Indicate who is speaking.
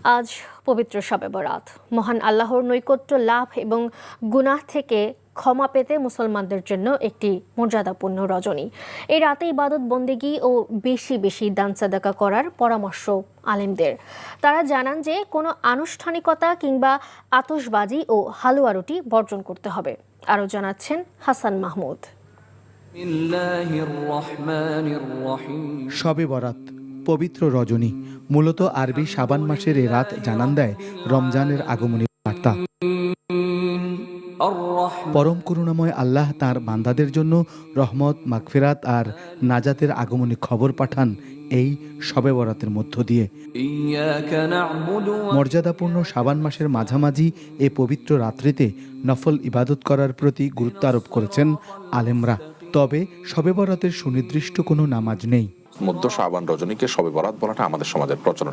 Speaker 1: আজ পবিত্র শবে বরাত। মহান আল্লাহর নৈকট্য লাভ এবং গুনাহ থেকে ক্ষমা পেতে মুসলমানদের জন্য একটি মর্যাদাপূর্ণ রজনী। এই রাতে ইবাদত বন্দেগী ও বেশি বেশি দান সাদাকা করার পরামর্শ আলেমদের। তারা জানান যে কোনো আনুষ্ঠানিকতা কিংবা আতশবাজি ও হালুয়া রুটি বর্জন করতে হবে। আরও জানাচ্ছেন হাসান মাহমুদ।
Speaker 2: শবে বরাত, পবিত্র রজনী, মূলত আরবি শাবান মাসের এ রাত জানান দেয় রমজানের আগমনী বার্তা। পরম করুণাময় আল্লাহ তাঁর বান্দাদের জন্য রহমত, মাগফিরাত আর নাজাতের আগমনী খবর পাঠান এই শবে বরাতের মধ্য দিয়ে। মর্যাদাপূর্ণ শাবান মাসের মাঝামাঝি এ পবিত্র রাত্রিতে নফল ইবাদত করার প্রতি গুরুত্ব আরোপ করেছেন আলেমরা। তবে শবে বরাতের সুনির্দিষ্ট কোনো নামাজ নেই।
Speaker 3: মধ্য শাবান রজনীকে শবে বরাত বলাটা আমাদের সমাজের প্রচলন।